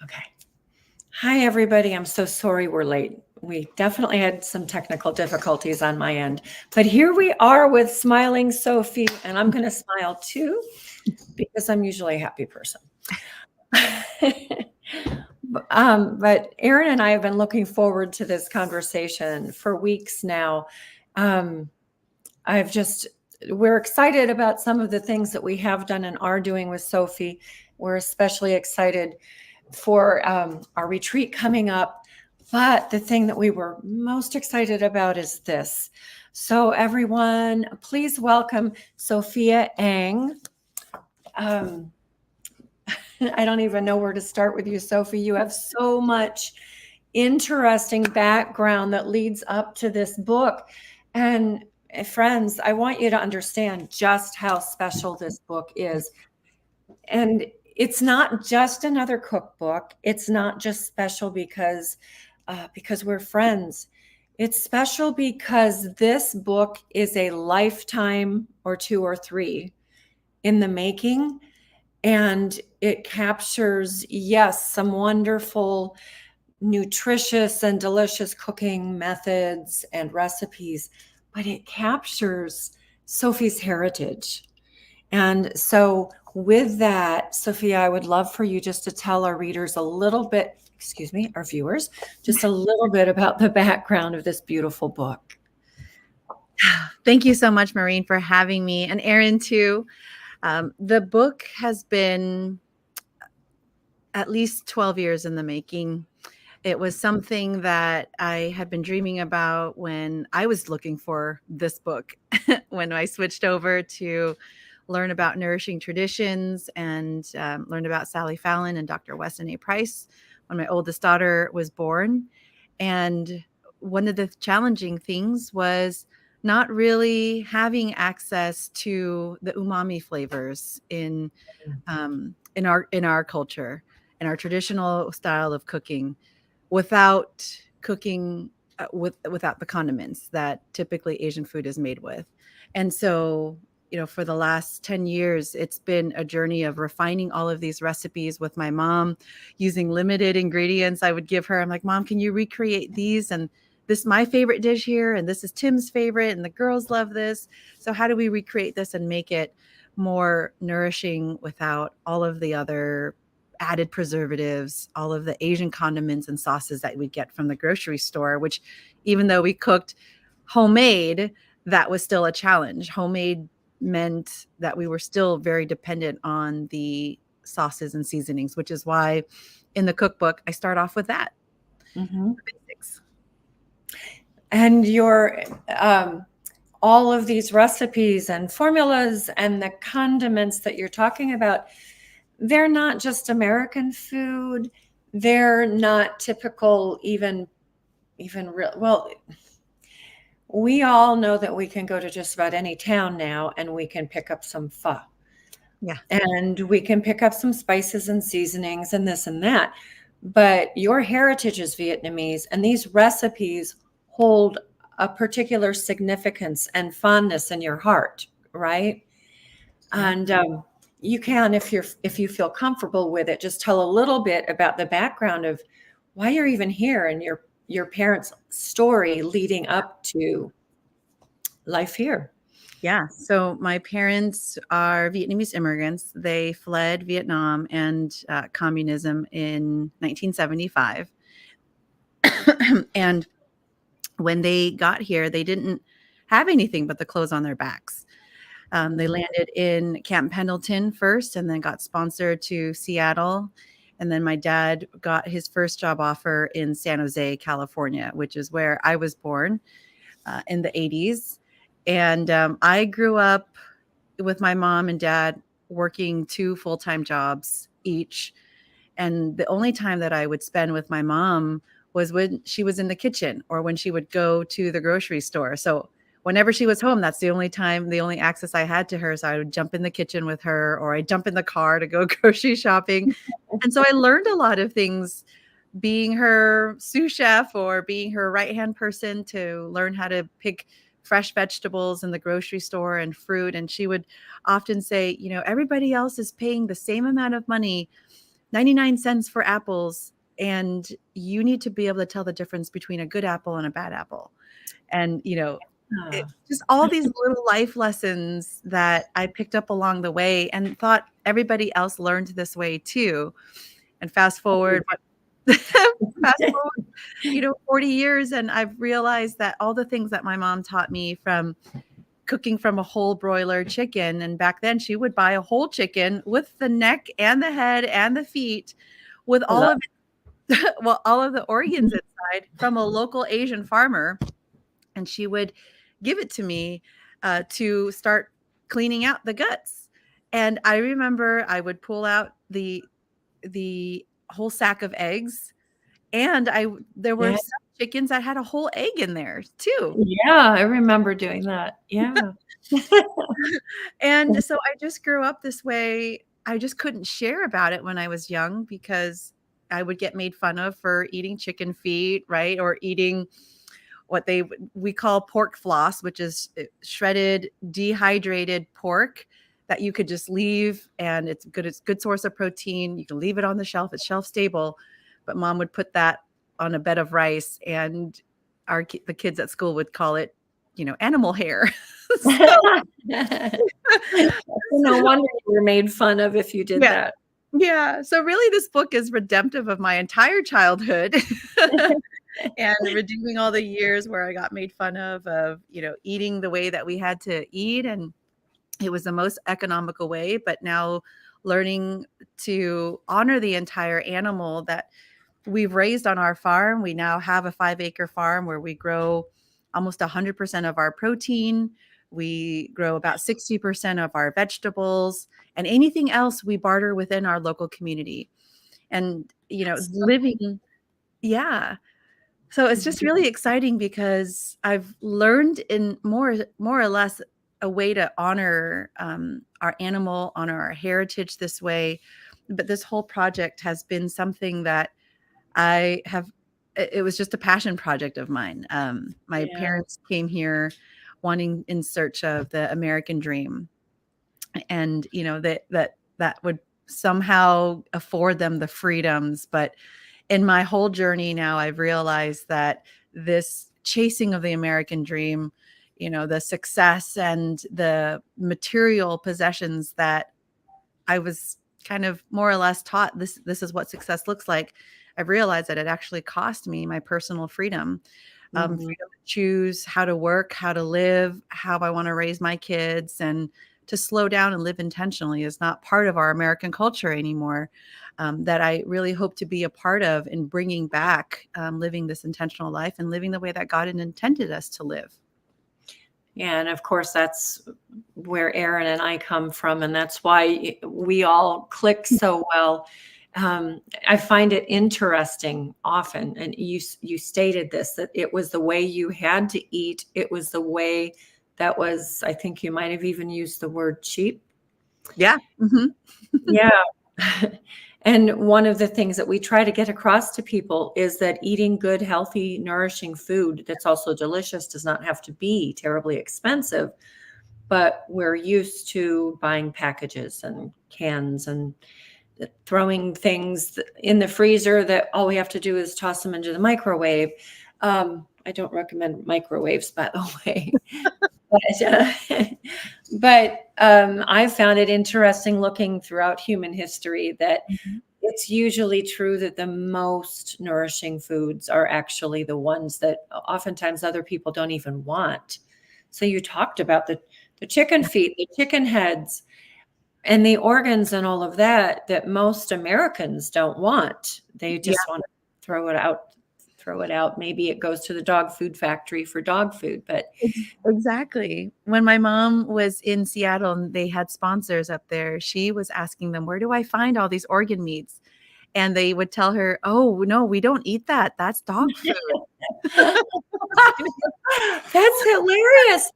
Okay. Hi, everybody. I'm so sorry we're late. We definitely had some technical difficulties on my end, but here we are with smiling Sophie, and I'm going to smile too because I'm usually a happy person. But Erin and I have been looking forward to this conversation for weeks now. Um, we're excited about some of the things that we have done and are doing with Sophie. We're especially excited for our retreat coming up. But the thing that we were most excited about is this. So everyone, please welcome Sophia Eng. I don't even know where to start with you, Sophie. You have so much interesting background that leads up to this book. And friends, I want you to understand just how special this book is. And it's not just another cookbook. It's not just special because we're friends. It's special because this book is a lifetime or two or three in the making. And it captures, yes, some wonderful, nutritious and delicious cooking methods and recipes, but it captures Sophie's heritage. And so with that, Sophia, I would love for you just to tell our readers a little bit, our viewers, just a little bit about the background of this beautiful book. Thank you so much, Maureen, for having me, and Erin too. The book has been at least 12 years in the making. It was something that I had been dreaming about when I was looking for this book, when I switched over to learn about nourishing traditions and learn about Sally Fallon and Dr. Weston A. Price when my oldest daughter was born. And one of the challenging things was not really having access to the umami flavors in our culture, in our traditional style of cooking, without cooking without the condiments that typically Asian food is made with. And so, for the last 10 years, it's been a journey of refining all of these recipes with my mom, using limited ingredients I would give her. I'm like, Mom, can you recreate these? And this is my favorite dish here, and this is Tim's favorite, and the girls love this. So how do we recreate this and make it more nourishing without all of the other added preservatives, all of the Asian condiments and sauces that we get from the grocery store, which even though we cooked homemade, that was still a challenge. Homemade meant that we were still very dependent on the sauces and seasonings, which is why in the cookbook, I start off with that. Mm-hmm. The basics. And your all of these recipes and formulas and the condiments that you're talking about, they're not just American food. They're not typical, even real. Well, we all know that we can go to just about any town now and we can pick up some pho. Yeah. And we can pick up some spices and seasonings and this and that. But your heritage is Vietnamese, and these recipes hold a particular significance and fondness in your heart, right? And you can, if you feel comfortable with it, just tell a little bit about the background of why you're even here and your parents' story leading up to life here. Yeah. So my parents are Vietnamese immigrants. They fled Vietnam and communism in 1975. And when they got here, they didn't have anything but the clothes on their backs. They landed in Camp Pendleton first and then got sponsored to Seattle. And then my dad got his first job offer in San Jose, California, which is where I was born in the 80s. And I grew up with my mom and dad working 2 full-time jobs each. And the only time that I would spend with my mom was when she was in the kitchen or when she would go to the grocery store. So whenever she was home, that's the only access I had to her. So I would jump in the kitchen with her, or I'd jump in the car to go grocery shopping. And so I learned a lot of things, being her sous chef or being her right-hand person, to learn how to pick fresh vegetables in the grocery store and fruit. And she would often say, everybody else is paying the same amount of money 99 cents for apples. And you need to be able to tell the difference between a good apple and a bad apple. And, just all these little life lessons that I picked up along the way and thought everybody else learned this way too. And fast forward, 40 years, and I've realized that all the things that my mom taught me, from cooking from a whole broiler chicken, and back then she would buy a whole chicken with the neck and the head and the feet, with all of all of the organs inside, from a local Asian farmer, and she would give it to me to start cleaning out the guts. And I remember I would pull out the whole sack of eggs, and there were some chickens that had a whole egg in there too. Yeah, I remember doing that. Yeah. And so I just grew up this way. I just couldn't share about it when I was young because I would get made fun of for eating chicken feet, right? Or eating what we call pork floss, which is shredded, dehydrated pork that you could just leave, and it's good. It's a good source of protein. You can leave it on the shelf. It's shelf stable. But mom would put that on a bed of rice, and the kids at school would call it, animal hair. No wonder you were made fun of if you did that. Yeah. So really, this book is redemptive of my entire childhood. And redeeming all the years where I got made fun of, eating the way that we had to eat. And it was the most economical way, but now learning to honor the entire animal that we've raised on our farm. We now have a 5-acre farm where we grow almost 100% of our protein. We grow about 60% of our vegetables, and anything else we barter within our local community. And, living. Yeah. So it's just really exciting because I've learned in more or less a way to honor our animal, honor our heritage this way. But this whole project has been something that it was just a passion project of mine. My parents came here in search of the American dream. And, that would somehow afford them the freedoms. But in my whole journey now, I've realized that this chasing of the American dream, the success and the material possessions that I was kind of more or less taught, this is what success looks like. I've realized that it actually cost me my personal freedom, freedom to choose how to work, how to live, how I want to raise my kids, and to slow down and live intentionally is not part of our American culture anymore. That I really hope to be a part of in bringing back living this intentional life and living the way that God had intended us to live. Yeah, and of course, that's where Erin and I come from, and that's why we all click so well. I find it interesting often, and you stated this, that it was the way you had to eat. It was the way that was, I think you might have even used the word cheap. Yeah. Mm-hmm. Yeah. And one of the things that we try to get across to people is that eating good, healthy, nourishing food that's also delicious does not have to be terribly expensive, but we're used to buying packages and cans and throwing things in the freezer that all we have to do is toss them into the microwave. I don't recommend microwaves, by the way. But I found it interesting looking throughout human history that it's usually true that the most nourishing foods are actually the ones that oftentimes other people don't even want. So you talked about the chicken feet, the chicken heads, and the organs and all of that most Americans don't want. They just want to throw it out. Maybe it goes to the dog food factory for dog food, but exactly. When my mom was in Seattle and they had sponsors up there, she was asking them, where do I find all these organ meats? And they would tell her, oh, no, we don't eat that. That's dog food. That's hilarious.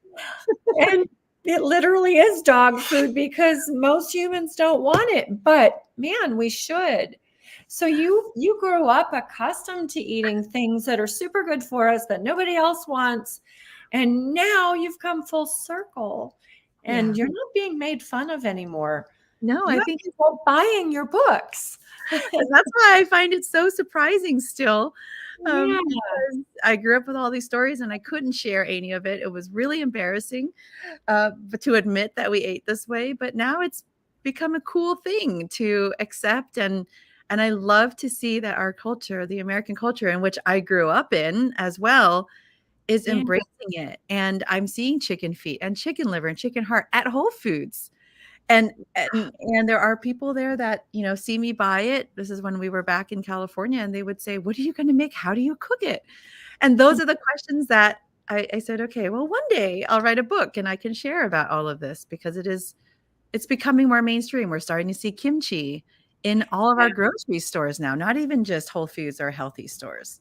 And it literally is dog food because most humans don't want it, but man, we should. So you grew up accustomed to eating things that are super good for us that nobody else wants. And now you've come full circle and you're not being made fun of anymore. No, You I have think people buying your books. that's why I find it so surprising still, Yeah. because I grew up with all these stories and I couldn't share any of it. It was really embarrassing, but to admit that we ate this way. But now it's become a cool thing to accept, and I love to see that our culture, the American culture in which I grew up in as well, is Yeah. embracing it. And I'm seeing chicken feet and chicken liver and chicken heart at Whole Foods. And there are people there that, see me buy it. This is when we were back in California, and they would say, "What are you gonna make? How do you cook it?" And those are the questions that I said, "Okay, well, one day I'll write a book and I can share about all of this because it's becoming more mainstream." We're starting to see kimchi in all of our grocery stores now, not even just Whole Foods or healthy stores.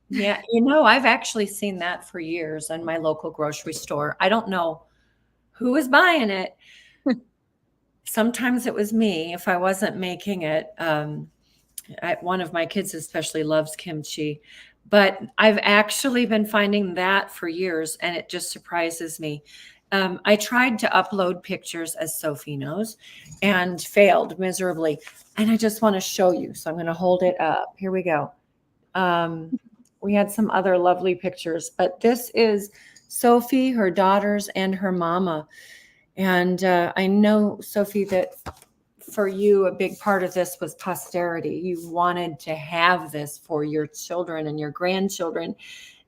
Yeah, I've actually seen that for years in my local grocery store. I don't know who was buying it. Sometimes it was me if I wasn't making it. One of my kids especially loves kimchi, but I've actually been finding that for years, and it just surprises me. I tried to upload pictures, as Sophie knows, and failed miserably. And I just want to show you. So I'm going to hold it up. Here we go. We had some other lovely pictures, but this is Sophie, her daughters, and her mama. And I know, Sophie, that for you, a big part of this was posterity. You wanted to have this for your children and your grandchildren,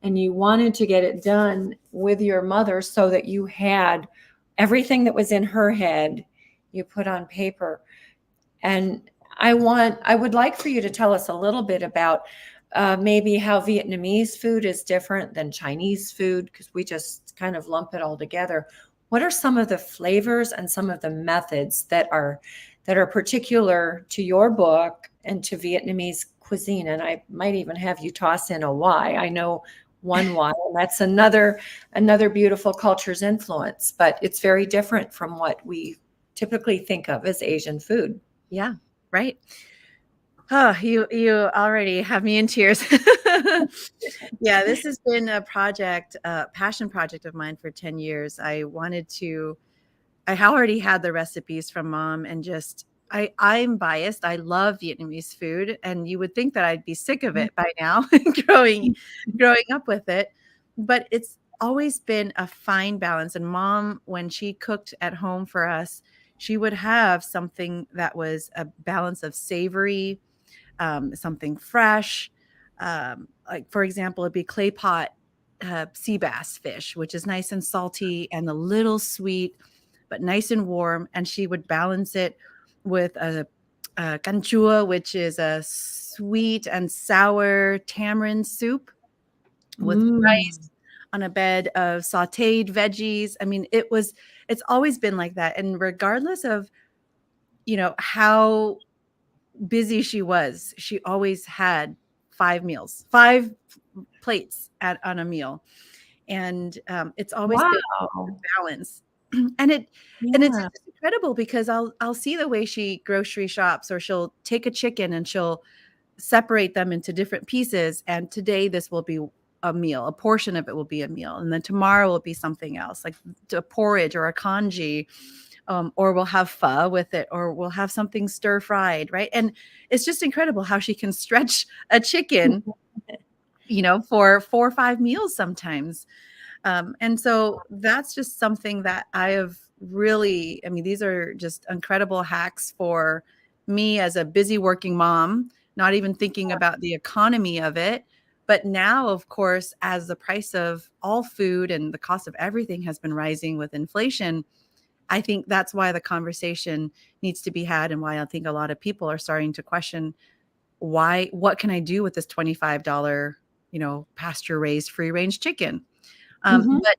and you wanted to get it done with your mother so that you had everything that was in her head you put on paper. And I would like for you to tell us a little bit about maybe how Vietnamese food is different than Chinese food, because we just kind of lump it all together. What are some of the flavors and some of the methods that are particular to your book and to Vietnamese cuisine? And I might even have you toss in a why. I know one why, and that's another beautiful culture's influence, but it's very different from what we typically think of as Asian food. Yeah, right. Oh, you already have me in tears. Yeah, this has been a project, a passion project of mine for 10 years. I already had the recipes from mom, and I'm biased. I love Vietnamese food, and you would think that I'd be sick of it by now, growing up with it. But it's always been a fine balance. And mom, when she cooked at home for us, she would have something that was a balance of savory, something fresh. Like, for example, it'd be clay pot sea bass fish, which is nice and salty and a little sweet, but nice and warm. And she would balance it with a canh chua, which is a sweet and sour tamarind soup with rice on a bed of sauteed veggies. I mean, it's always been like that. And regardless of, how busy she was, she always had 5 plates on a meal. And it's always been a Wow. balance. and it and it's Yeah. just incredible because I'll see the way she grocery shops, or she'll take a chicken and she'll separate them into different pieces. And today this will be a meal, a portion of it will be a meal, and then tomorrow will be something else, like a porridge or a congee, or we'll have pho with it, or we'll have something stir fried, right? And it's just incredible how she can stretch a chicken, for 4 or 5 meals sometimes. And so that's just something that I have really, I mean, these are just incredible hacks for me as a busy working mom, not even thinking about the economy of it. But now, of course, as the price of all food and the cost of everything has been rising with inflation, I think that's why the conversation needs to be had, and why I think a lot of people are starting to question what can I do with this $25, pasture raised free range chicken? Mhm. But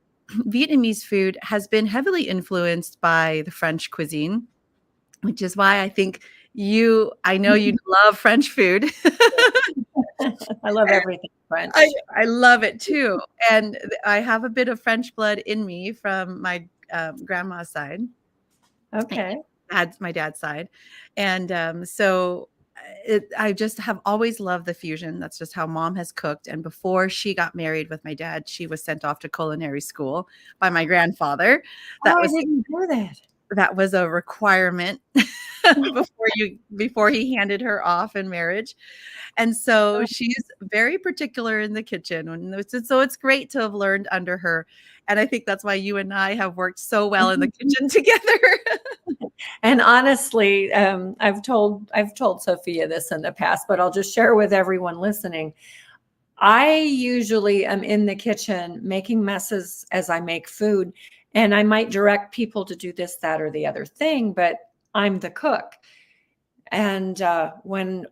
Vietnamese food has been heavily influenced by the French cuisine, which is why I know you love French food. I love everything French. I love it too. And I have a bit of French blood in me from my grandma's side. Okay. Dad's my dad's side. And so I just have always loved the fusion. That's just how mom has cooked. And before she got married with my dad, she was sent off to culinary school by my grandfather. Oh, That I was didn't know that. that was a requirement before he handed her off in marriage. And so she's very particular in the kitchen. So it's great to have learned under her. And I think that's why you and I have worked so well in the kitchen together. And honestly, I've told Sophia this in the past, but I'll just share with everyone listening. I usually am in the kitchen making messes as I make food, and I might direct people to do this, that, or the other thing, but I'm the cook. And when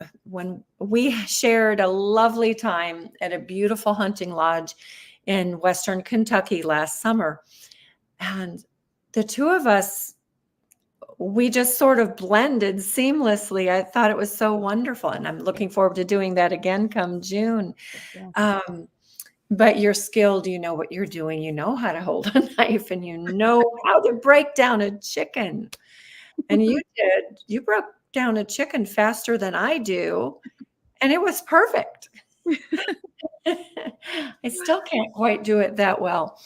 we shared a lovely time at a beautiful hunting lodge in Western Kentucky last summer, and the two of us, we just sort of blended seamlessly. I thought it was so wonderful, and I'm looking forward to doing that again come June. Yeah. But you're skilled, you know what you're doing, you know how to hold a knife, and you know how to break down a chicken. And you broke down a chicken faster than I do, and it was perfect. I still can't quite do it that well.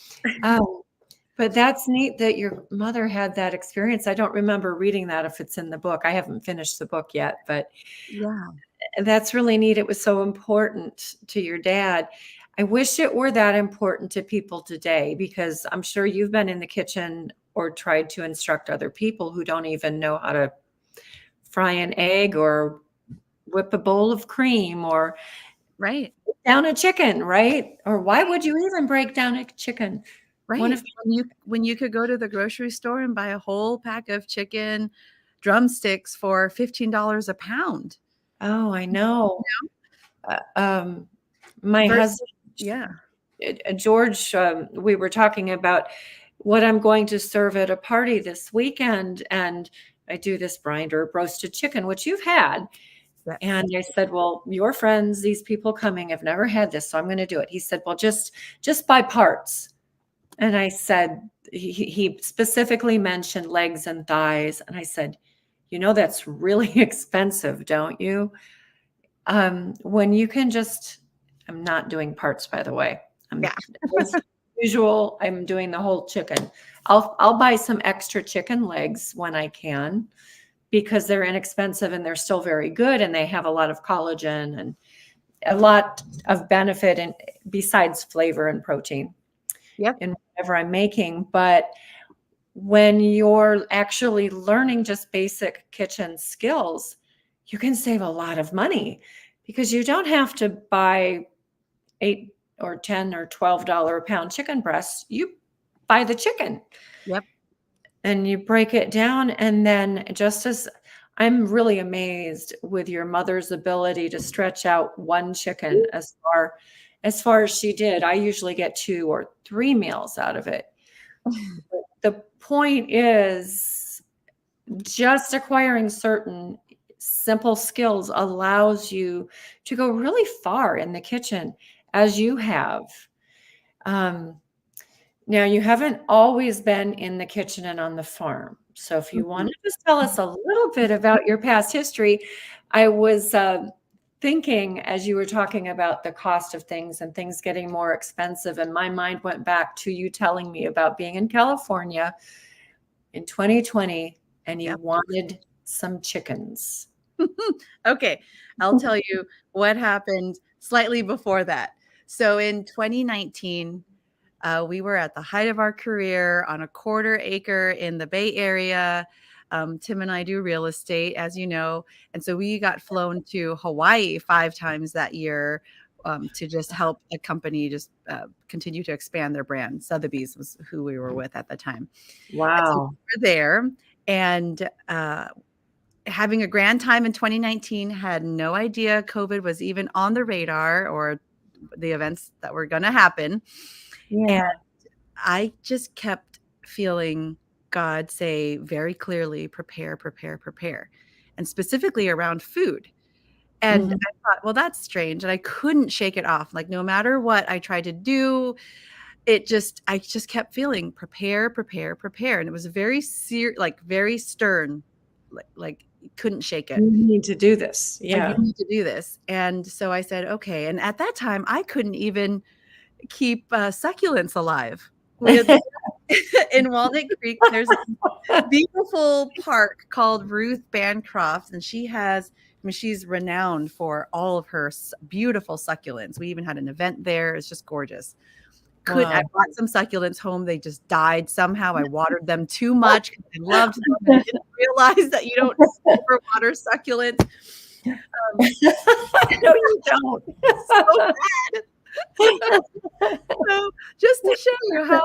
But that's neat that your mother had that experience. I don't remember reading that if it's in the book. I haven't finished the book yet, but Yeah. that's really neat. It was so important to your dad. I wish it were that important to people today, because I'm sure you've been in the kitchen or tried to instruct other people who don't even know how to fry an egg or whip a bowl of cream or Right. break down a chicken, right? Or why would you even break down a chicken? Right. When you could go to the grocery store and buy a whole pack of chicken drumsticks for $15 a pound. Oh, I know. My Versus- husband, Yeah. George, we were talking about what I'm going to serve at a party this weekend, and I do this brined or roasted chicken, which you've had. Yes. And I said, well, your friends, these people coming, have never had this, so I'm going to do it. He said, well, just buy parts. And I said, he specifically mentioned legs and thighs. And I said, you know, that's really expensive, don't you? When you can just, I'm not doing parts, by the way. Yeah. As usual, I'm doing the whole chicken. I'll buy some extra chicken legs when I can, because they're inexpensive and they're still very good, and they have a lot of collagen and a lot of benefit, and besides flavor and protein. Yep. In whatever I'm making. But when you're actually learning just basic kitchen skills, you can save a lot of money, because you don't have to buy $8 or $10 or $12 a pound chicken breasts. You buy the chicken. Yep. And you break it down. And then, just as I'm really amazed with your mother's ability to stretch out one chicken as far as she did. I usually get 2 or 3 meals out of it. The point is, just acquiring certain simple skills allows you to go really far in the kitchen, as you have. Now, you haven't always been in the kitchen and on the farm. So if you want to just tell us a little bit about your past history. I was thinking, as you were talking about the cost of things and things getting more expensive, and my mind went back to you telling me about being in California in 2020, and you wanted some chickens. Okay, I'll tell you what happened slightly before that. So in 2019, we were at the height of our career on a 1/4 acre in the Bay Area. Tim and I do real estate, as you know. And so we got flown to Hawaii 5 times that year to just help a company just continue to expand their brand. Sotheby's was who we were with at the time. Wow. And so we were there and having a grand time in 2019, had no idea COVID was even on the radar or the events that were going to happen. Yeah. And I just kept feeling God say very clearly, prepare, prepare, prepare, and specifically around food. And I thought, well, that's strange. And I couldn't shake it off. Like, no matter what I tried to do, I just kept feeling prepare, prepare, prepare. And it was very very stern, like couldn't shake it. You need to do this. Yeah. You need to do this. And so I said, okay. And at that time, I couldn't even keep succulents alive. We had in Walnut Creek, there's a beautiful park called Ruth Bancroft, and she's renowned for all of her beautiful succulents. We even had an event there. It's just gorgeous. Wow. I brought some succulents home. They just died somehow. I watered them too much because I loved them. And I didn't realize that you don't overwater succulents. No, you don't. So bad. So just to show you how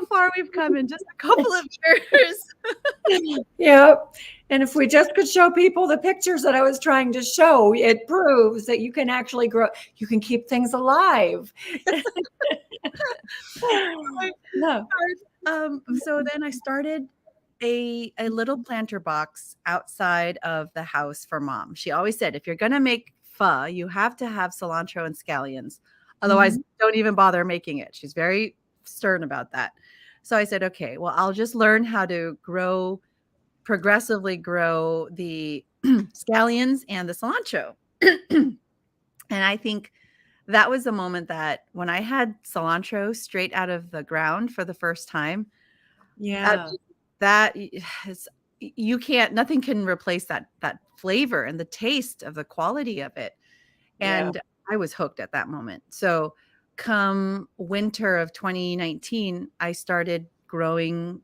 far we've come in just a couple of years. Yep. And if we just could show people the pictures that I was trying to show, it proves that you can actually grow, you can keep things alive. No. So then I started a little planter box outside of the house for Mom. She always said, if you're going to make pho, you have to have cilantro and scallions. Otherwise, don't even bother making it. She's very stern about that. So I said, okay, well, I'll just learn how to progressively grow the scallions and the cilantro. And I think that was the moment that when I had cilantro straight out of the ground for the first time, that is, nothing can replace that flavor and the taste of the quality of it. And I was hooked at that moment. So come winter of 2019, I started growing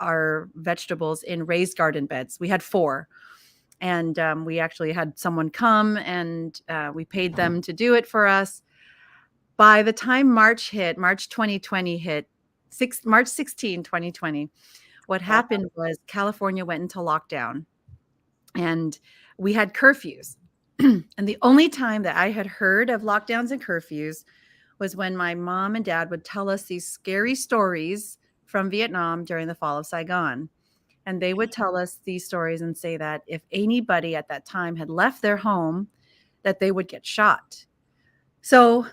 our vegetables in raised garden beds. We had 4. And we actually had someone come and we paid them to do it for us. By the time March 2020 hit, March 16, 2020, what happened was California went into lockdown and we had curfews. And the only time that I had heard of lockdowns and curfews was when my mom and dad would tell us these scary stories from Vietnam during the fall of Saigon. And they would tell us these stories and say that if anybody at that time had left their home, that they would get shot. So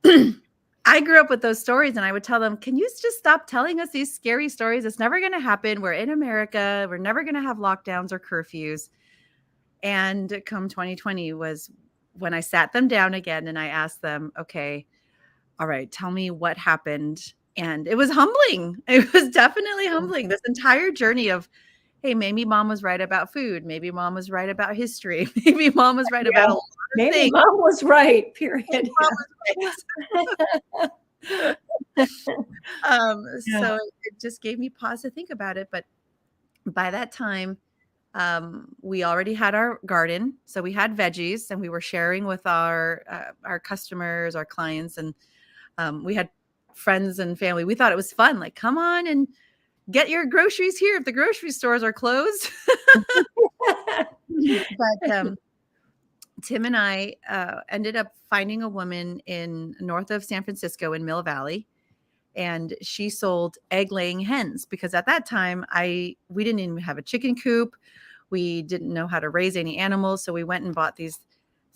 I grew up with those stories and I would tell them, can you just stop telling us these scary stories? It's never going to happen. We're in America. We're never going to have lockdowns or curfews. And come 2020 was when I sat them down again and I asked them, okay, all right, tell me what happened. And it was humbling. It was definitely humbling. This entire journey of, hey, maybe Mom was right about food. Maybe Mom was right about history. Maybe Mom was right about a lot of things. Mom was right, period. So it just gave me pause to think about it. But by that time, we already had our garden. So we had veggies and we were sharing with our customers, our clients, and we had friends and family. We thought it was fun. Like, come on and get your groceries here if the grocery stores are closed. But Tim and I ended up finding a woman north of San Francisco in Mill Valley. And she sold egg-laying hens because at that time, we didn't even have a chicken coop. We didn't know how to raise any animals. So we went and bought these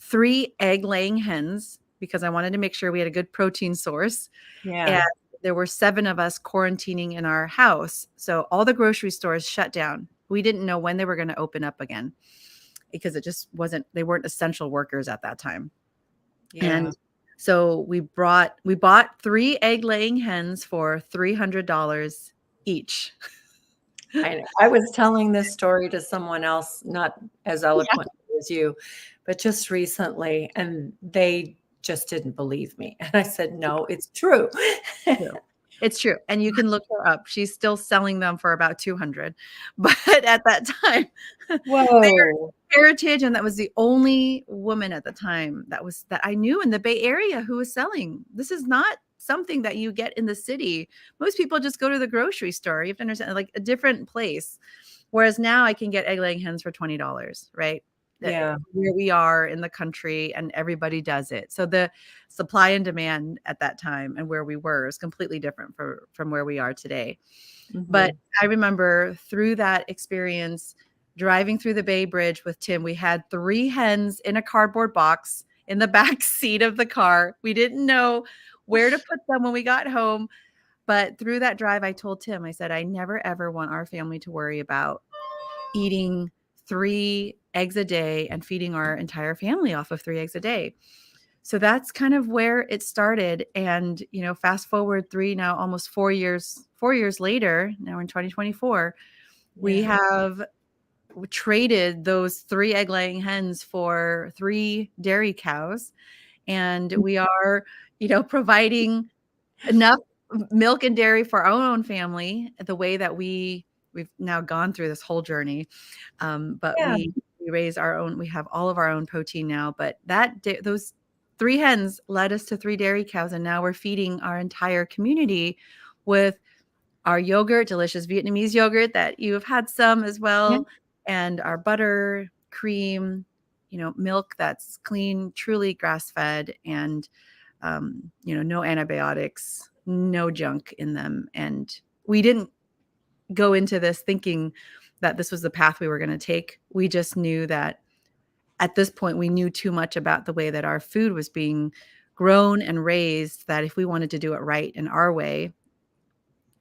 3 egg-laying hens because I wanted to make sure we had a good protein source. And there were 7 of us quarantining in our house. So all the grocery stores shut down. We didn't know when they were going to open up again because they weren't essential workers at that time. And so we bought 3 egg-laying hens for $300 each. I was telling this story to someone else, not as eloquently as you, but just recently, and they just didn't believe me. And I said, no, it's true. It's true. And you can look her up. She's still selling them for about $200. But at that time, they were heritage. And that was the only woman at the time that I knew in the Bay Area who was selling. This is not something that you get in the city. Most people just go to the grocery store. You have to understand, like a different place. Whereas now I can get egg-laying hens for $20, right? Where we are in the country and everybody does it. So the supply and demand at that time and where we were is completely different from where we are today. But I remember through that experience, driving through the Bay Bridge with Tim, we had 3 hens in a cardboard box in the back seat of the car. We didn't know where to put them when we got home. But through that drive, I told Tim, I said, I never, ever want our family to worry about eating 3 eggs a day and feeding our entire family off of 3 eggs a day. So that's kind of where it started. And, fast forward almost 4 years later, now we're in 2024, we Yeah. have traded those 3 egg laying hens for 3 dairy cows. And we are, providing enough milk and dairy for our own family the way that we've now gone through this whole journey. But Yeah. we raise our own, we have all of our own protein now, but those 3 hens led us to 3 dairy cows. And now we're feeding our entire community with our yogurt, delicious Vietnamese yogurt that you have had some as Yeah. well, and our butter, cream, milk that's clean, truly grass-fed, and no antibiotics, no junk in them. And we didn't go into this thinking that this was the path we were going to take. We just knew that at this point, we knew too much about the way that our food was being grown and raised, that if we wanted to do it right in our way,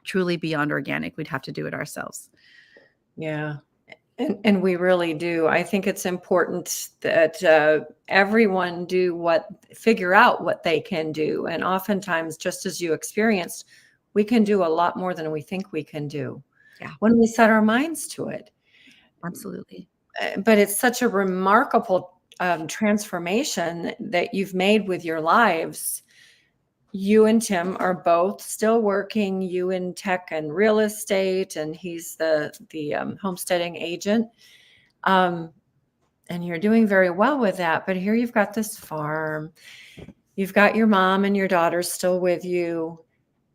truly beyond organic, we'd have to do it ourselves. Yeah. And we really do. I think it's important that everyone figure out what they can do. And oftentimes, just as you experienced, we can do a lot more than we think we can do when we set our minds to it. Absolutely. But it's such a remarkable transformation that you've made with your lives. You and Tim are both still working, you in tech and real estate, and he's the homesteading agent. And you're doing very well with that. But here you've got this farm. You've got your mom and your daughters still with you.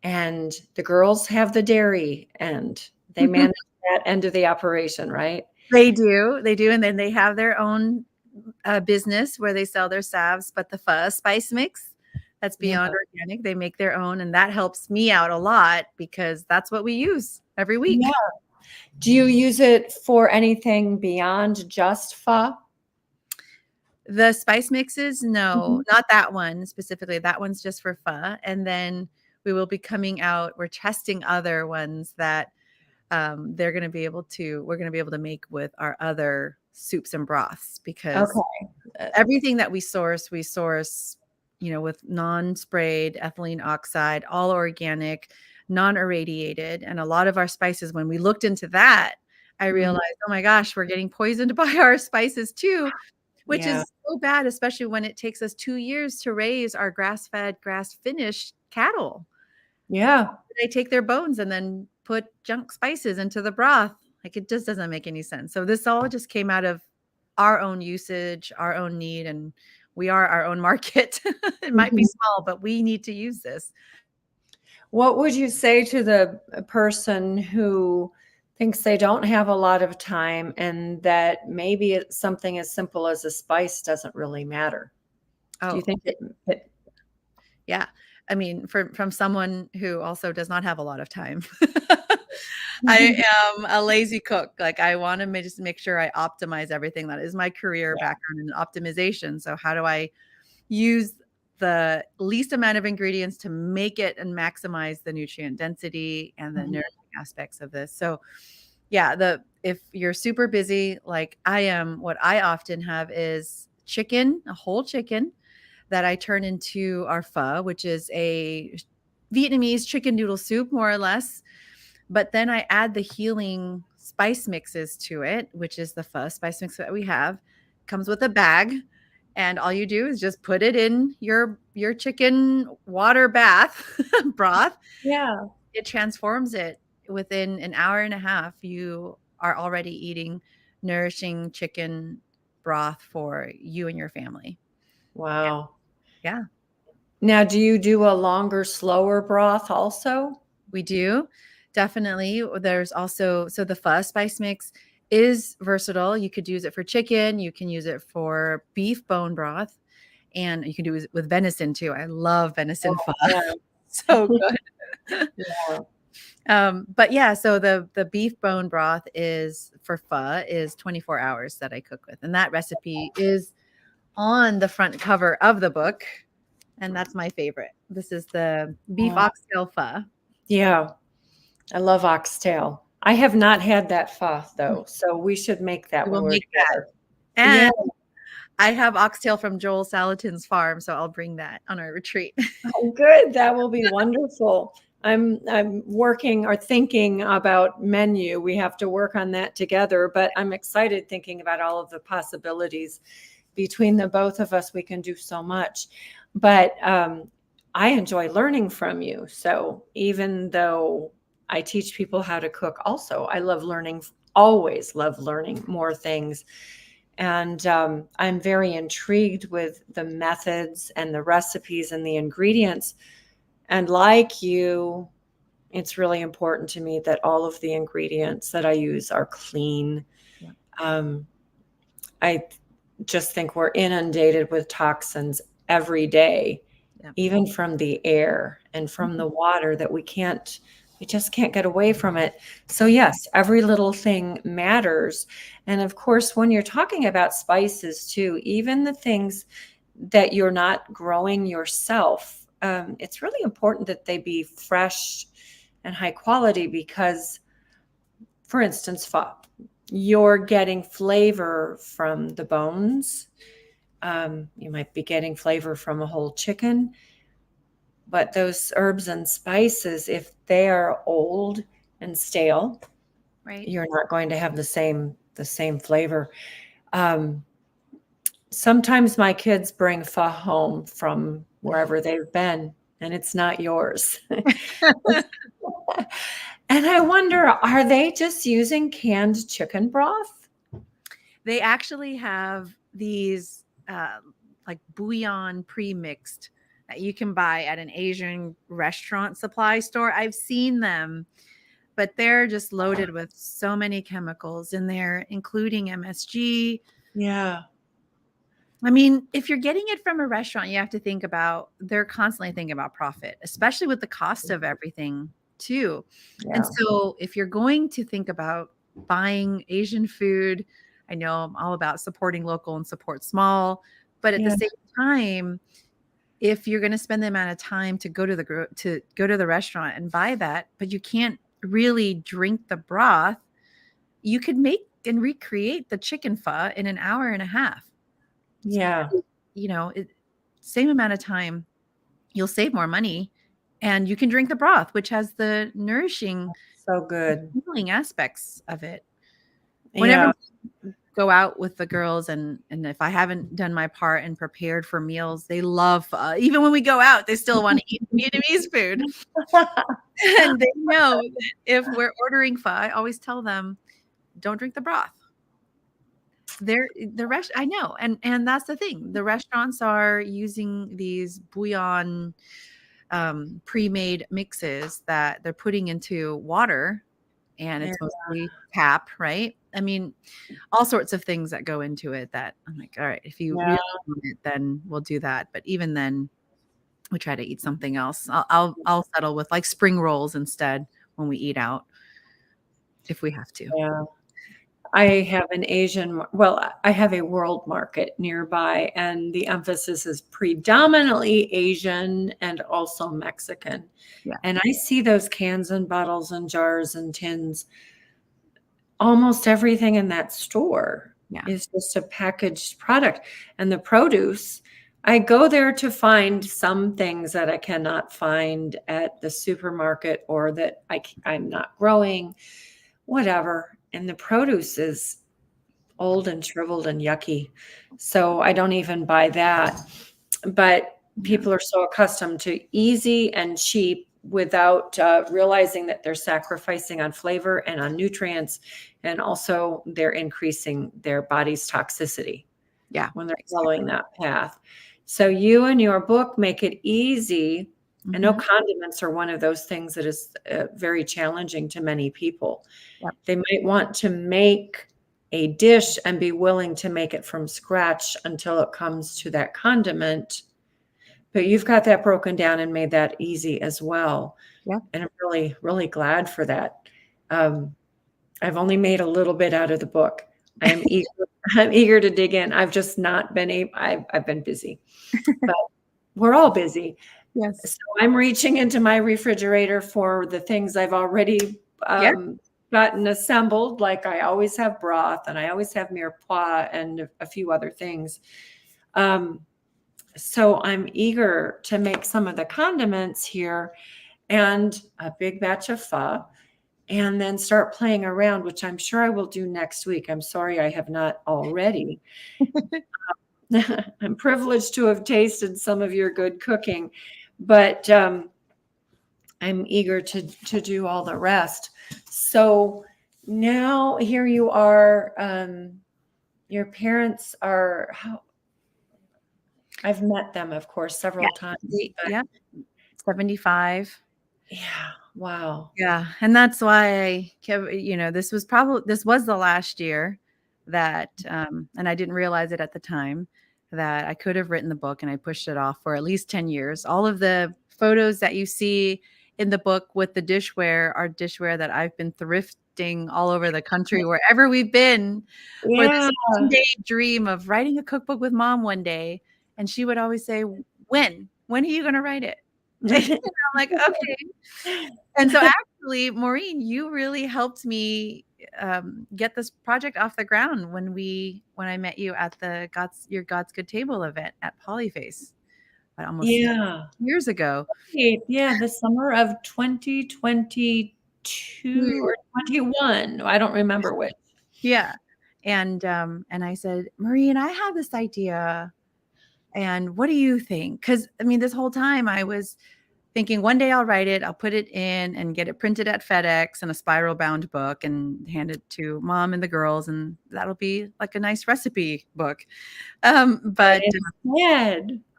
And the girls have the dairy and they manage that end of the operation, right? They do. And then they have their own business where they sell their salves, but the pho spice mix, that's beyond organic. They make their own, and that helps me out a lot because that's what we use every week. Yeah. Do you use it for anything beyond just pho? The spice mixes? No, not that one specifically. That one's just for pho. And then we will be coming out. We're testing other ones that we're going to be able to make with our other soups and broths, because everything that we source, with non-sprayed ethylene oxide, all organic, non-irradiated. And a lot of our spices, when we looked into that, I realized, oh my gosh, we're getting poisoned by our spices too, which is so bad, especially when it takes us 2 years to raise our grass-fed, grass-finished cattle. Yeah. They take their bones and then put junk spices into the broth. Like, it just doesn't make any sense. So this all just came out of our own usage, our own need, and we are our own market. It might be small, but we need to use this. What would you say to the person who thinks they don't have a lot of time and that maybe it's something as simple as a spice doesn't really matter? Do you think it Yeah. I mean, from someone who also does not have a lot of time. I am a lazy cook. Like, I want to just make sure I optimize everything. That is my career background in optimization. So how do I use the least amount of ingredients to make it and maximize the nutrient density and the nourishing aspects of this? So if you're super busy like I am, what I often have is a whole chicken that I turn into our pho, which is a Vietnamese chicken noodle soup, more or less. But then I add the healing spice mixes to it, which is the pho spice mix that we have. Comes with a bag, and all you do is just put it in your chicken water bath broth. Yeah. It transforms it. Within an hour and a half, you are already eating nourishing chicken broth for you and your family. Wow. Yeah. Now, do you do a longer, slower broth also? We do. Definitely. There's also, so the pho spice mix is versatile. You could use it for chicken. You can use it for beef bone broth, and you can do it with venison too. I love venison pho. Yeah. So good. But yeah, so the beef bone broth is for pho is 24 hours that I cook with. And that recipe is on the front cover of the book. And that's my favorite. This is the beef oxtail pho. Yeah. I love oxtail. I have not had that pho though. So we should make that We'll when we're make together. that. And I have oxtail from Joel Salatin's farm, so I'll bring that on our retreat. Oh, good. That will be wonderful. I'm working or thinking about menu. We have to work on that together, but I'm excited thinking about all of the possibilities. Between the both of us, we can do so much. But I enjoy learning from you. So even though I teach people how to cook, also, I love learning, always love learning more things. And I'm very intrigued with the methods and the recipes and the ingredients. And like you, it's really important to me that all of the ingredients that I use are clean. Yeah. I just think we're inundated with toxins every day, Yeah. even from the air and from the water, that we just can't get away from it. So yes, every little thing matters. And of course, when you're talking about spices too, even the things that you're not growing yourself, it's really important that they be fresh and high quality because, for instance, pho, you're getting flavor from the bones. You might be getting flavor from a whole chicken, but those herbs and spices, if they are old and stale, Right. you're not going to have the same flavor. Sometimes my kids bring pho home from wherever they've been, and it's not yours. And I wonder, are they just using canned chicken broth? They actually have these like bouillon pre-mixed that you can buy at an Asian restaurant supply store. I've seen them, but they're just loaded with so many chemicals in there, including MSG. Yeah. I mean, if you're getting it from a restaurant, you have to think about, they're constantly thinking about profit, especially with the cost of everything too. Yeah. And so if you're going to think about buying Asian food, I know I'm all about supporting local and support small, but at the Yeah. same time, if you're going to spend the amount of time to go to the restaurant and buy that, but you can't really drink the broth, you could make and recreate the chicken pho in an hour and a half. Yeah. Same amount of time, you'll save more money, and you can drink the broth, which has the nourishing, So good. healing aspects of it. Yeah. Whenever we go out with the girls, and if I haven't done my part and prepared for meals, they love even when we go out, they still want to eat Vietnamese food. And they know that if we're ordering pho, I always tell them, don't drink the broth. I know, and that's the thing. The restaurants are using these bouillon pre-made mixes that they're putting into water, and it's mostly tap, right? I mean, all sorts of things that go into it that I'm like, all right, if you Yeah. really want it, then we'll do that. But even then, we try to eat something else. I'll settle with like spring rolls instead when we eat out, if we have to. Yeah. I have I have a world market nearby, and the emphasis is predominantly Asian and also Mexican. Yeah. And I see those cans and bottles and jars and tins. Almost everything in that store Yeah. is just a packaged product. And the produce, I go there to find some things that I cannot find at the supermarket or that I'm not growing, whatever. And the produce is old and shriveled and yucky. So I don't even buy that. But people are so accustomed to easy and cheap without realizing that they're sacrificing on flavor and on nutrients. And also they're increasing their body's toxicity when they're following that path. So you and your book make it easy. I know condiments are one of those things that is very challenging to many people. Yep. They might want to make a dish and be willing to make it from scratch until it comes to that condiment. But you've got that broken down and made that easy as well. Yeah. And I'm really, really glad for that. I've only made a little bit out of the book. I'm eager to dig in. I've just not been able, I've been busy, but we're all busy. Yes. So I'm reaching into my refrigerator for the things I've already gotten assembled. Like I always have broth and I always have mirepoix and a few other things. So I'm eager to make some of the condiments here and a big batch of pho and then start playing around, which I'm sure I will do next week. I'm sorry I have not already. I'm privileged to have tasted some of your good cooking, but I'm eager to do all the rest. So now here you are. Your parents are how? I've met them, of course, several times. Yeah, 75. Yeah. Wow. Yeah, and that's why this was the last year that, and I didn't realize it at the time, that I could have written the book, and I pushed it off for at least 10 years. All of the photos that you see in the book with the dishware are dishware that I've been thrifting all over the country, wherever we've been, for Yeah. this one-day dream of writing a cookbook with Mom one day. And she would always say, when are you going to write it? And I'm like, okay. And so actually, Maureen, you really helped me get this project off the ground when I met you at your God's Good Table event at Polyface almost years ago. Yeah, the summer of 2022 or 21. I don't remember which. Yeah. And I said, Maureen, I have this idea. And what do you think? Because I mean, this whole time I was thinking one day I'll write it, I'll put it in and get it printed at FedEx in a spiral bound book and hand it to Mom and the girls. And that'll be like a nice recipe book. But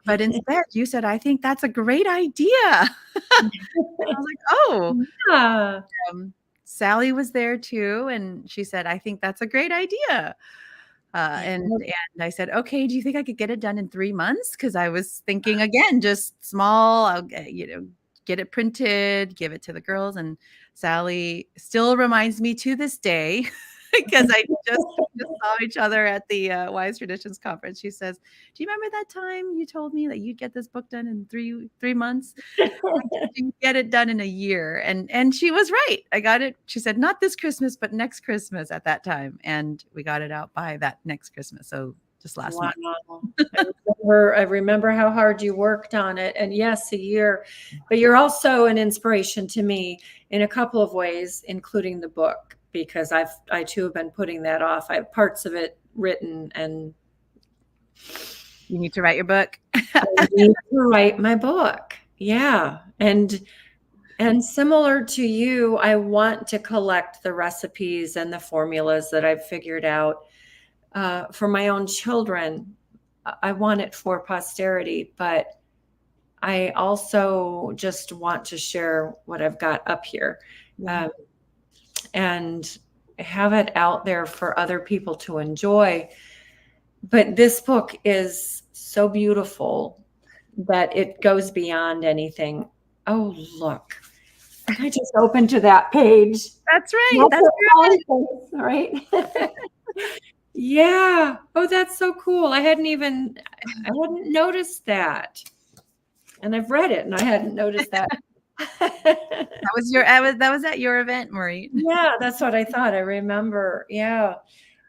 instead you said, I think that's a great idea. I was like, oh, yeah. Sally was there too. And she said, I think that's a great idea. And I said, okay, do you think I could get it done in 3 months? Because I was thinking, again, just small, I'll get it printed, give it to the girls. And Sally still reminds me to this day, because I just saw each other at the Wise Traditions Conference. She says, do you remember that time you told me that you'd get this book done in three months? You get it done in a year. And she was right. I got it. She said, not this Christmas, but next Christmas at that time. And we got it out by that next Christmas. So just last month. I remember how hard you worked on it. And yes, a year, but you're also an inspiration to me in a couple of ways, including the book, because I too have been putting that off. I have parts of it written and you need to write your book. I need to write my book. Yeah. And similar to you, I want to collect the recipes and the formulas that I've figured out for my own children. I want it for posterity, but I also just want to share what I've got up here and have it out there for other people to enjoy. But this book is so beautiful that it goes beyond anything. Oh, look. I just opened to that page. That's right. That's right. Yeah. Oh, that's so cool. I hadn't noticed that. And I've read it and I hadn't noticed that. That was at your event, Maureen. Yeah, that's what I thought. I remember. Yeah.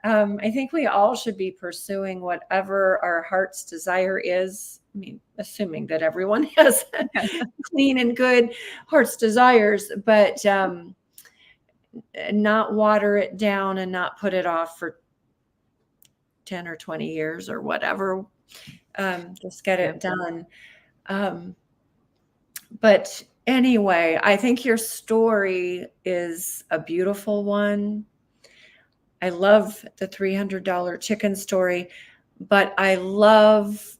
I think we all should be pursuing whatever our heart's desire is. I mean, assuming that everyone has clean and good heart's desires, but not water it down and not put it off for 10 or 20 years or whatever. Just get it done. But anyway, I think your story is a beautiful one. I love the $300 chicken story, but I love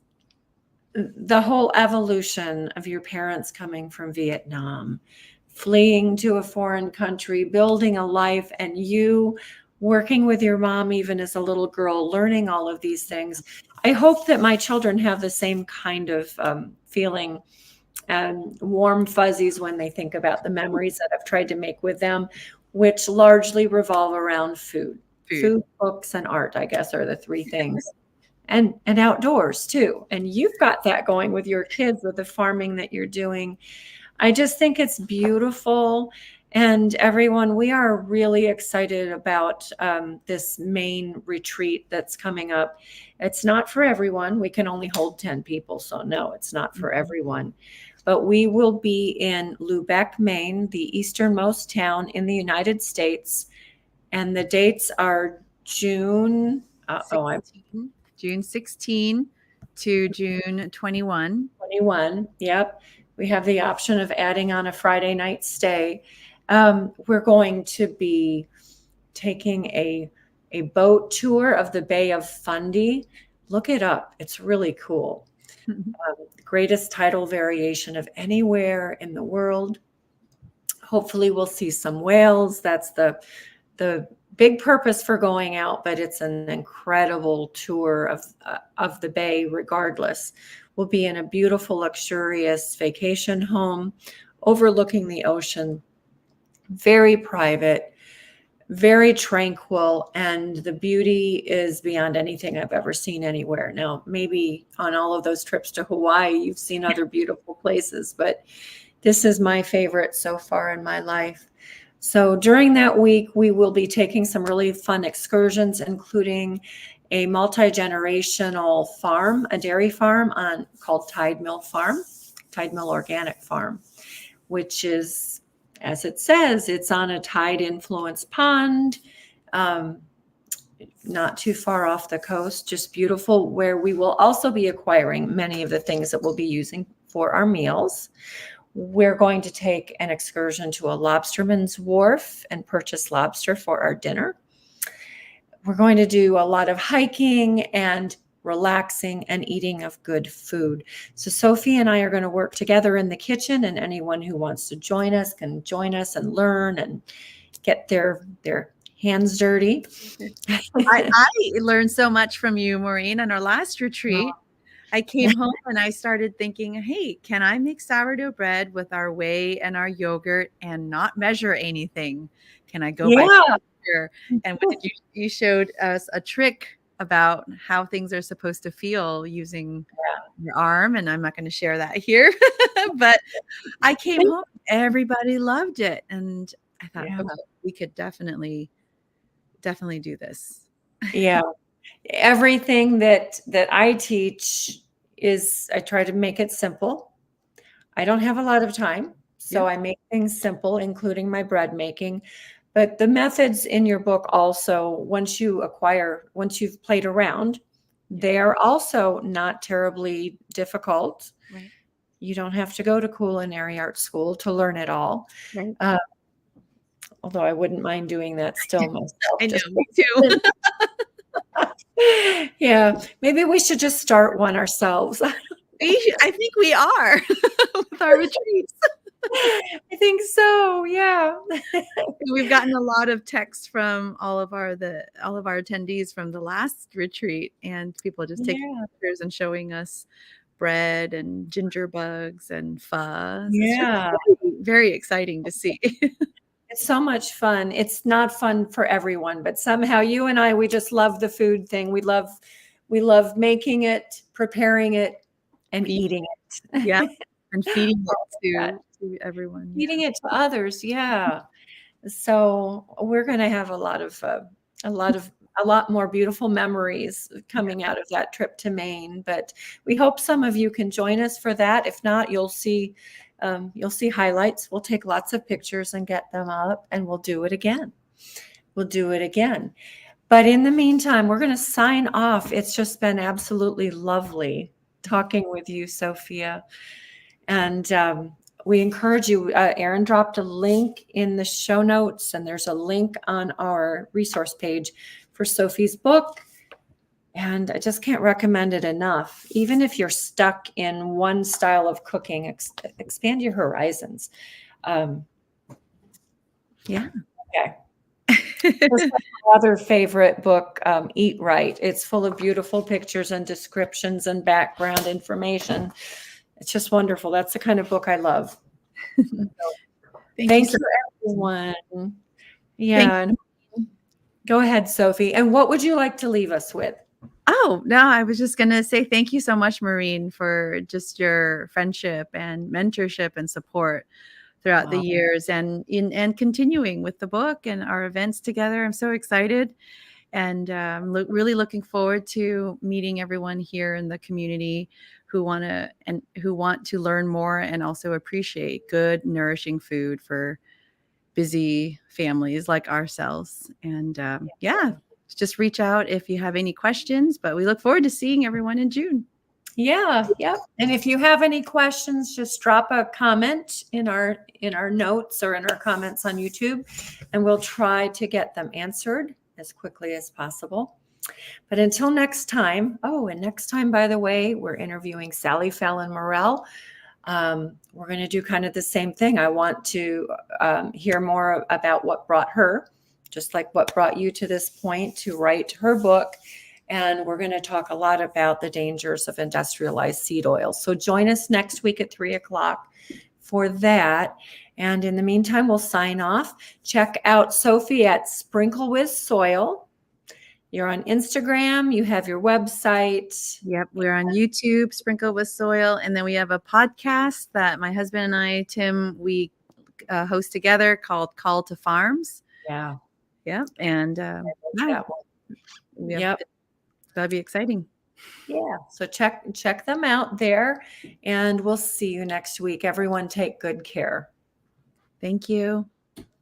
the whole evolution of your parents coming from Vietnam, fleeing to a foreign country, building a life, and you working with your mom even as a little girl, learning all of these things. I hope that my children have the same kind of feeling and warm fuzzies when they think about the memories that I've tried to make with them, which largely revolve around food. Food, books, and art, I guess, are the three things. And outdoors too. And you've got that going with your kids with the farming that you're doing. I just think it's beautiful. And everyone, we are really excited about this main retreat that's coming up. It's not for everyone. We can only hold 10 people. So, no, it's not for everyone. But we will be in Lubec, Maine, the easternmost town in the United States. And the dates are June. 16, June 16 to June 21. 21. Yep. We have the option of adding on a Friday night stay. We're going to be taking a boat tour of the Bay of Fundy. Look it up. It's really cool. Greatest tidal variation of anywhere in the world. Hopefully we'll see some whales. That's the big purpose for going out, but it's an incredible tour of the bay regardless. We'll be in a beautiful, luxurious vacation home overlooking the ocean, very private, very tranquil, and the beauty is beyond anything I've ever seen anywhere. Now, maybe on all of those trips to Hawaii, you've seen other beautiful places, but this is my favorite so far in my life. So during that week, we will be taking some really fun excursions, including a multi-generational farm, a dairy farm called Tide Mill Organic Farm, which is, as it says, it's on a tide-influenced pond, not too far off the coast, just beautiful, where we will also be acquiring many of the things that we'll be using for our meals. We're going to take an excursion to a lobsterman's wharf and purchase lobster for our dinner. We're going to do a lot of hiking and relaxing and eating of good food. So Sophie and I are going to work together in the kitchen, and anyone who wants to join us can join us and learn and get their hands dirty. I learned so much from you, Maureen, on our last retreat. I came home and I started thinking, hey, can I make sourdough bread with our whey and our yogurt and not measure anything? Can I go by texture? And when you showed us a trick about how things are supposed to feel using your arm, and I'm not going to share that here, but I came home, everybody loved it. And I thought, okay, we could definitely do this. Yeah. Everything that I teach is, I try to make it simple. I don't have a lot of time, so I make things simple, including my bread making. But the methods in your book also, once you've played around, they are also not terribly difficult. Right. You don't have to go to culinary art school to learn it all. Right. Although I wouldn't mind doing that still myself. I know, me too. Yeah, maybe we should just start one ourselves. I think we are with our retreats. I think so. Yeah. We've gotten a lot of texts from all of our attendees from the last retreat, and people just taking pictures and showing us bread and ginger bugs and pho. Yeah. It's really very exciting to see. It's so much fun. It's not fun for everyone, but somehow you and I, we just love the food thing. We love making it, preparing it, and eating it. Yeah. And feeding it to everyone. Feeding it to others. Yeah. So we're going to have a lot more beautiful memories coming out of that trip to Maine, but we hope some of you can join us for that. If not, you'll see highlights. We'll take lots of pictures and get them up, and we'll do it again. But in the meantime, we're going to sign off. It's just been absolutely lovely talking with you, Sophia. And we encourage you. Erin dropped a link in the show notes, and there's a link on our resource page for Sophie's book. And I just can't recommend it enough. Even if you're stuck in one style of cooking, expand your horizons. Yeah. Okay. My other favorite book, Eat Right. It's full of beautiful pictures and descriptions and background information. It's just wonderful. That's the kind of book I love. Thank you, everyone. Yeah. Go ahead, Sophie. And what would you like to leave us with? Oh, no, I was just going to say thank you so much, Maureen, for just your friendship and mentorship and support throughout the Wow. years, and continuing with the book and our events together. I'm so excited, and really looking forward to meeting everyone here in the community who want to learn more and also appreciate good, nourishing food for busy families like ourselves. And just reach out if you have any questions. But we look forward to seeing everyone in June. Yeah, yep. And if you have any questions, just drop a comment in our notes or in our comments on YouTube, and we'll try to get them answered as quickly as possible. But until next time, and next time, by the way, we're interviewing Sally Fallon Morell. We're going to do kind of the same thing. I want to hear more about what brought her, just like what brought you to this point to write her book. And we're going to talk a lot about the dangers of industrialized seed oil. So join us next week at 3:00 for that. And in the meantime, we'll sign off. Check out Sophie at Sprinkle with Soil. You're on Instagram. You have your website. Yep. We're on YouTube, Sprinkle with Soil. And then we have a podcast that my husband and I, Tim, we host together called Call to Farms. Yeah. Yep. And Yep. That'll be exciting. Yeah. So check them out there, and we'll see you next week. Everyone take good care. Thank you.